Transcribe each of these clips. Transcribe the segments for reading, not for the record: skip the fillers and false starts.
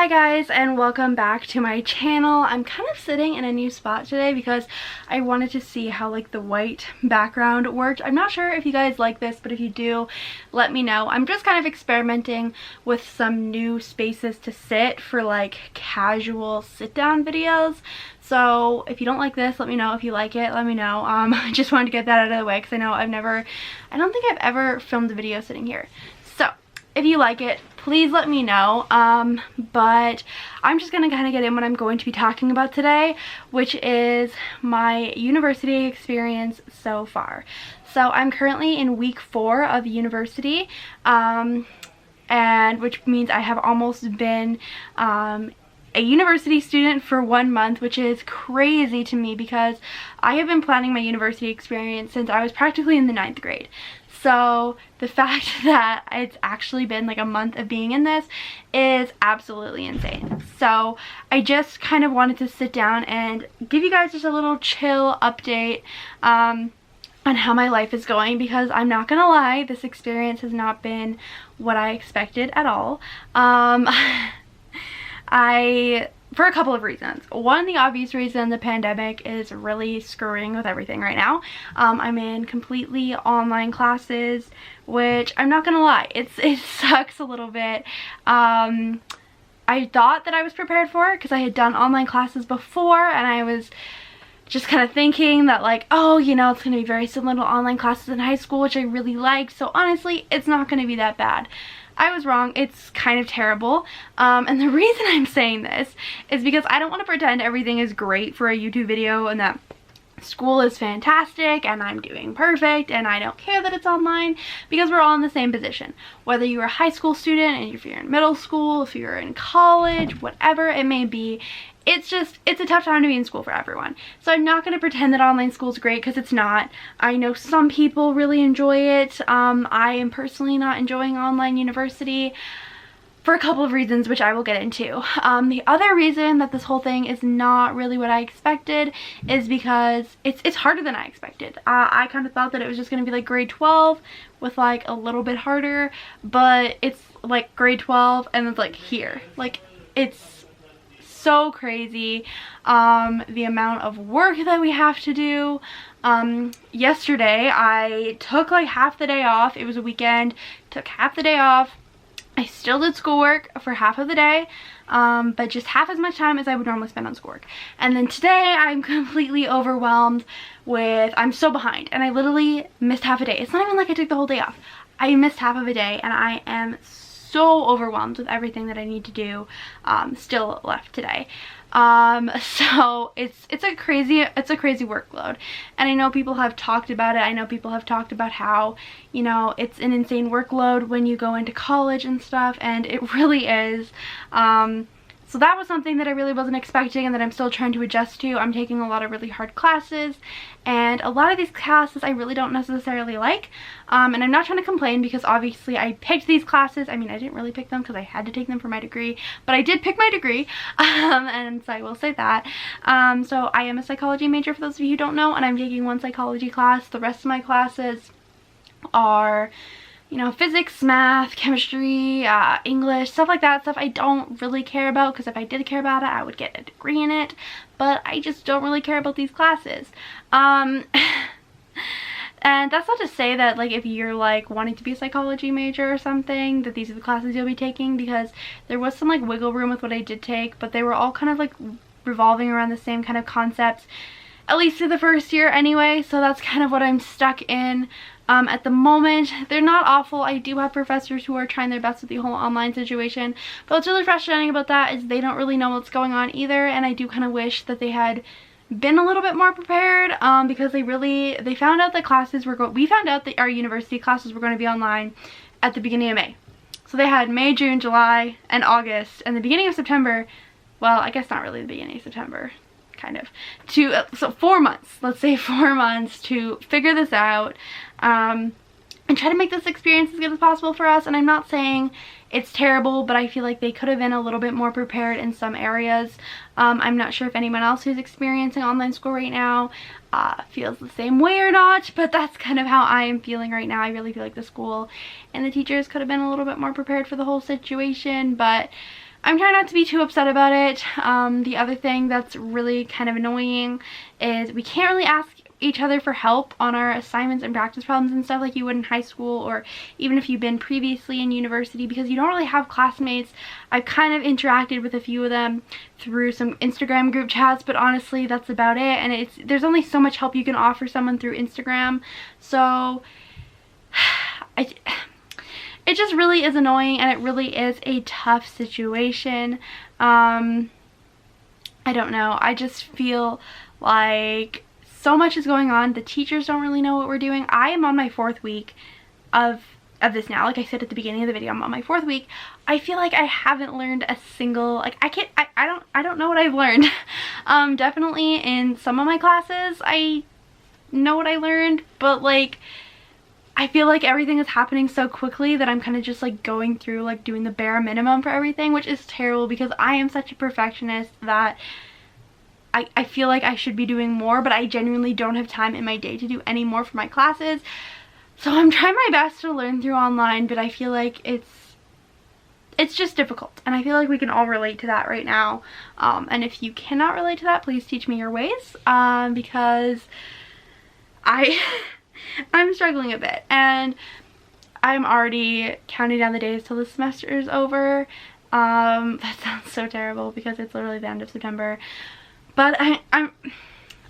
Hi guys, and welcome back to my channel. I'm kind of sitting in a new spot today because I wanted to see how like the white background worked. I'm not sure if you guys like this, but if you do, let me know. I'm just kind of experimenting with some new spaces to sit for like casual sit down videos. So if you don't like this, let me know. If you like it, let me know. I just wanted to get that out of the way because I know I don't think I've ever filmed a video sitting here. So if you like it, please let me know. But I'm just gonna kind of get in what I'm going to be talking about today, which is my university experience so far. So I'm currently in week 4 of university, and which means I have almost been a university student for 1 month, which is crazy to me because I have been planning my university experience since I was practically in the 9th grade. So the fact that it's actually been like a month of being in this is absolutely insane. So I just kind of wanted to sit down and give you guys just a little chill update on how my life is going, because I'm not gonna lie, this experience has not been what I expected at all. For a couple of reasons. One, the obvious reason, the pandemic is really screwing with everything right now. I'm in completely online classes, which I'm not gonna lie, it sucks a little bit. I thought that I was prepared for it because I had done online classes before, and I was just kind of thinking that like, oh, you know, it's gonna be very similar to online classes in high school, which I really liked, so honestly, it's not gonna be that bad. I was wrong. It's kind of terrible. And the reason I'm saying this is because I don't want to pretend everything is great for a YouTube video and that school is fantastic and I'm doing perfect and I don't care that it's online, because we're all in the same position. Whether you're a high school student, and if you're in middle school, if you're in college, whatever it may be, it's a tough time to be in school for everyone. So I'm not going to pretend that online school is great, because it's not. I know some people really enjoy it. I am personally not enjoying online university for a couple of reasons, which I will get into. The other reason that this whole thing is not really what I expected is because it's harder than I expected. I kind of thought that it was just going to be like grade 12 with like a little bit harder, but it's like grade 12 and it's like here. Like, it's so crazy, the amount of work that we have to do. Yesterday I took like half the day off. It was a weekend, took half the day off. I still did schoolwork for half of the day, but just half as much time as I would normally spend on schoolwork. And then today I'm completely overwhelmed with, I'm so behind, and I literally missed half a day. It's not even like I took the whole day off. I missed half of a day and I am so overwhelmed with everything that I need to do still left today. So it's a crazy workload, and I know people have talked about it. I know people have talked about how, you know, it's an insane workload when you go into college and stuff, and it really is. So that was something that I really wasn't expecting and that I'm still trying to adjust to. I'm taking a lot of really hard classes, and a lot of these classes I really don't necessarily like. And I'm not trying to complain, because obviously I picked these classes. I mean, I didn't really pick them because I had to take them for my degree, but I did pick my degree, and so I will say that. So I am a psychology major, for those of you who don't know, and I'm taking one psychology class. The rest of my classes are, you know, physics, math, chemistry, English, stuff like that. Stuff I don't really care about, because if I did care about it, I would get a degree in it. But I just don't really care about these classes. And that's not to say that, like, if you're, like, wanting to be a psychology major or something, that these are the classes you'll be taking, because there was some, like, wiggle room with what I did take, but they were all kind of, like, revolving around the same kind of concepts, at least through the first year anyway, so that's kind of what I'm stuck in. At the moment. They're not awful. I do have professors who are trying their best with the whole online situation, but what's really frustrating about that is they don't really know what's going on either, and I do kind of wish that they had been a little bit more prepared, because they found out that we found out that our university classes were going to be online at the beginning of May. So they had May, June, July, and August, and the beginning of September, well, I guess not really the beginning of September, kind of, so 4 months, let's say 4 months to figure this out, and try to make this experience as good as possible for us. And I'm not saying it's terrible, but I feel like they could have been a little bit more prepared in some areas. I'm not sure if anyone else who's experiencing online school right now feels the same way or not, but that's kind of how I am feeling right now. I really feel like the school and the teachers could have been a little bit more prepared for the whole situation, but I'm trying not to be too upset about it. The other thing that's really kind of annoying is we can't really ask each other for help on our assignments and practice problems and stuff like you would in high school, or even if you've been previously in university, because you don't really have classmates. I've kind of interacted with a few of them through some Instagram group chats, but honestly that's about it, and there's only so much help you can offer someone through Instagram. So it just really is annoying, and it really is a tough situation. I don't know, I just feel like so much is going on. The teachers don't really know what we're doing. I am on my 4th week of this now. Like I said at the beginning of the video, I'm on my 4th week. I feel like I haven't learned a single, like I don't know what I've learned. Definitely in some of my classes I know what I learned, but like I feel like everything is happening so quickly that I'm kind of just like going through like doing the bare minimum for everything, which is terrible because I am such a perfectionist that I feel like I should be doing more, but I genuinely don't have time in my day to do any more for my classes. So I'm trying my best to learn through online, but I feel like it's just difficult, and I feel like we can all relate to that right now. And if you cannot relate to that, please teach me your ways, because I'm struggling a bit, and I'm already counting down the days till the semester is over. That sounds so terrible because it's literally the end of September. But I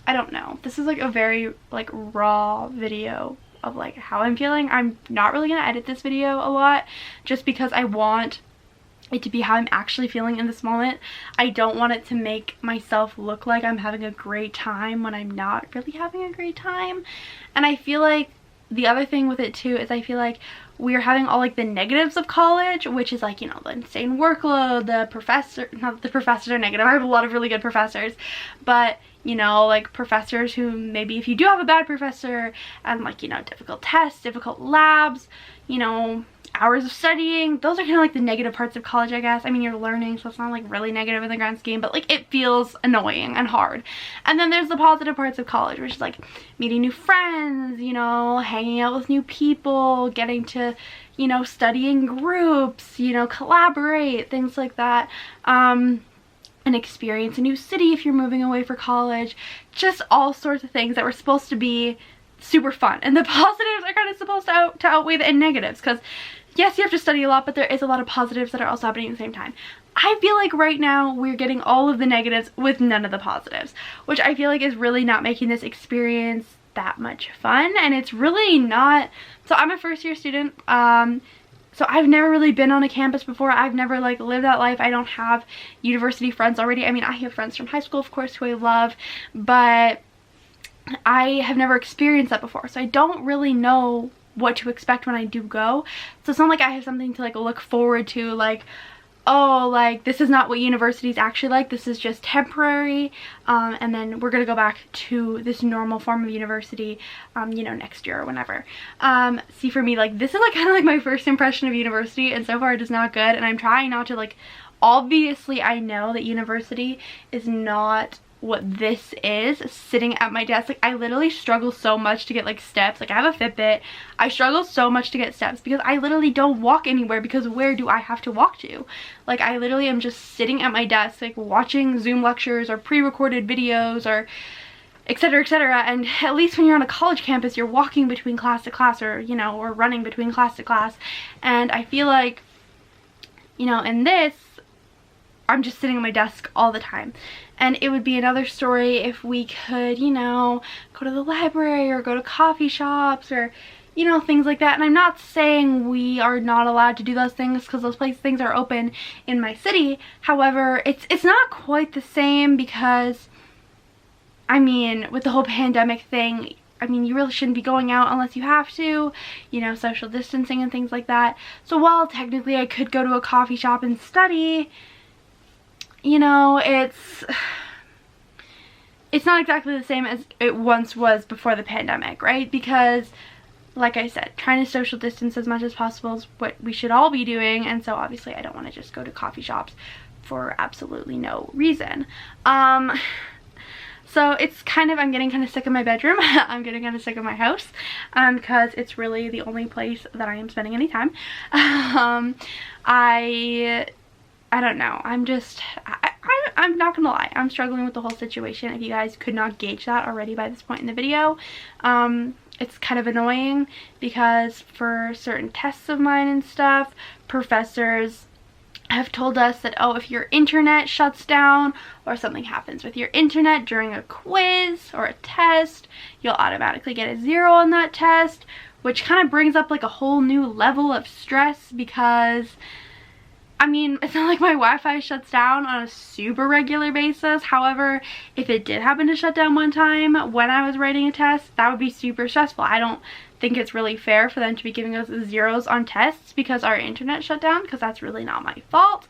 don't know. This is like a very like raw video of like how I'm feeling. I'm not really gonna edit this video a lot just because I want it to be how I'm actually feeling in this moment. I don't want it to make myself look like I'm having a great time when I'm not really having a great time. And I feel like the other thing with it too is I feel like we're having all like the negatives of college, which is like, you know, the insane workload, not that the professors are negative, I have a lot of really good professors, but you know, like professors who maybe if you do have a bad professor and like, you know, difficult tests, difficult labs, you know, hours of studying, those are kind of like the negative parts of college, I guess. I mean, you're learning, so it's not like really negative in the grand scheme, but like it feels annoying and hard. And then there's the positive parts of college, which is like meeting new friends, you know, hanging out with new people, getting to, you know, study in groups, you know, collaborate, things like that. And experience a new city if you're moving away for college, just all sorts of things that were supposed to be super fun. And the positives are kind of supposed to outweigh the negatives, because yes, you have to study a lot, but there is a lot of positives that are also happening at the same time. I feel like right now we're getting all of the negatives with none of the positives, which I feel like is really not making this experience that much fun, and it's really not. So I'm a first-year student, so I've never really been on a campus before. I've never like lived that life. I don't have university friends already. I mean, I have friends from high school, of course, who I love, but I have never experienced that before, so I don't really know what to expect when I do go. So it's not like I have something to like look forward to, like, oh, like this is not what university is actually like, this is just temporary, and then we're gonna go back to this normal form of university, you know, next year or whenever. See, for me, like this is like kind of like my first impression of university, and so far it is not good, and I'm trying not to like, obviously I know that university is not what this is, sitting at my desk. Like I literally struggle so much to get like steps. Like I have a Fitbit. I struggle so much to get steps because I literally don't walk anywhere, because where do I have to walk to? Like I literally am just sitting at my desk like watching Zoom lectures or pre-recorded videos or etc, etc. And at least when you're on a college campus, you're walking between class to class, or you know, or running between class to class. And I feel like, you know, in this I'm just sitting at my desk all the time. And it would be another story if we could, you know, go to the library or go to coffee shops or, you know, things like that. And I'm not saying we are not allowed to do those things, because those things are open in my city. However, it's not quite the same, because I mean, with the whole pandemic thing, I mean, you really shouldn't be going out unless you have to, you know, social distancing and things like that. So while technically I could go to a coffee shop and study, you know, it's not exactly the same as it once was before the pandemic, right? Because like I said, trying to social distance as much as possible is what we should all be doing, and so obviously I don't want to just go to coffee shops for absolutely no reason. So it's kind of, I'm getting kind of sick of my bedroom. I'm getting kind of sick of my house, because it's really the only place that I am spending any time. I don't know. I'm not gonna lie. I'm struggling with the whole situation. If you guys could not gauge that already by this point in the video. It's kind of annoying because for certain tests of mine and stuff, professors have told us that, oh, if your internet shuts down or something happens with your internet during a quiz or a test, you'll automatically get a 0 on that test, which kind of brings up like a whole new level of stress because, I mean, it's not like my Wi-Fi shuts down on a super regular basis. However, if it did happen to shut down one time when I was writing a test, that would be super stressful. I don't think it's really fair for them to be giving us 0s on tests because our internet shut down, because that's really not my fault.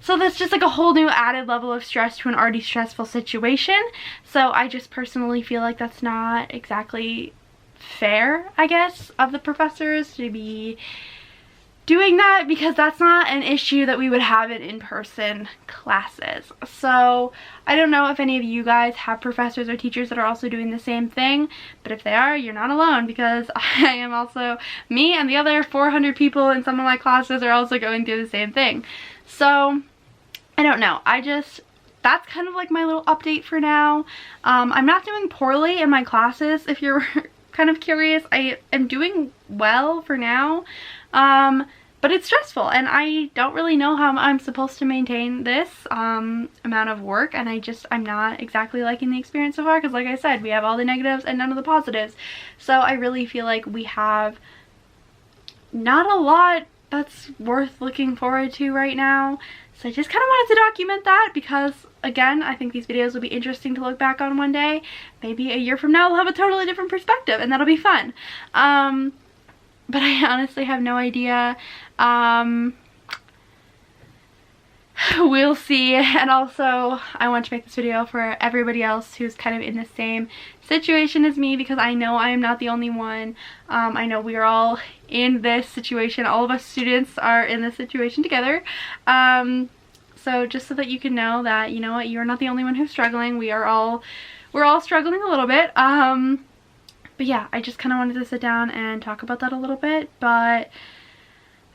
So that's just like a whole new added level of stress to an already stressful situation. So I just personally feel like that's not exactly fair, I guess, of the professors to be doing that, because that's not an issue that we would have in in-person classes. So I don't know if any of you guys have professors or teachers that are also doing the same thing, but if they are, you're not alone, because I am also, me and the other 400 people in some of my classes are also going through the same thing. So I don't know. That's kind of like my little update for now. I'm not doing poorly in my classes, if you're kind of curious. I am doing well for now. But it's stressful, and I don't really know how I'm supposed to maintain this amount of work, and I'm not exactly liking the experience so far, because like I said, we have all the negatives and none of the positives. So I really feel like we have not a lot that's worth looking forward to right now. So I just kind of wanted to document that because, again, I think these videos will be interesting to look back on one day. Maybe a year from now we'll have a totally different perspective, and that'll be fun. But I honestly have no idea. We'll see. And also, I want to make this video for everybody else who's kind of in the same situation as me, because I know I am not the only one. I know we are all in this situation. All of us students are in this situation together. So just so that you can know that, you know what, you're not the only one who's struggling. We're all struggling a little bit. But yeah, I just kind of wanted to sit down and talk about that a little bit, but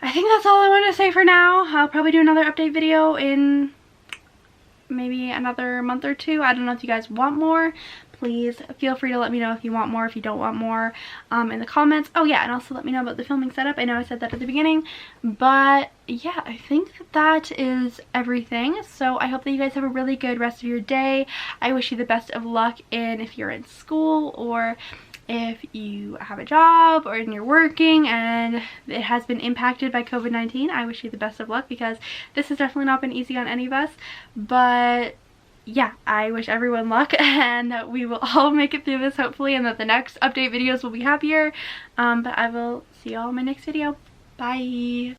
I think that's all I wanted to say for now. I'll probably do another update video in maybe another month or two. I don't know if you guys want more. Please feel free to let me know if you want more, if you don't want more, in the comments. Oh yeah, and also let me know about the filming setup. I know I said that at the beginning, but yeah, I think that is everything. So I hope that you guys have a really good rest of your day. I wish you the best of luck if you're in school, or if you have a job, or you're working and it has been impacted by COVID-19. I wish you the best of luck, because this has definitely not been easy on any of us. But yeah, I wish everyone luck, and that we will all make it through this hopefully, and that the next update videos will be happier. But I will see you all in my next video. Bye!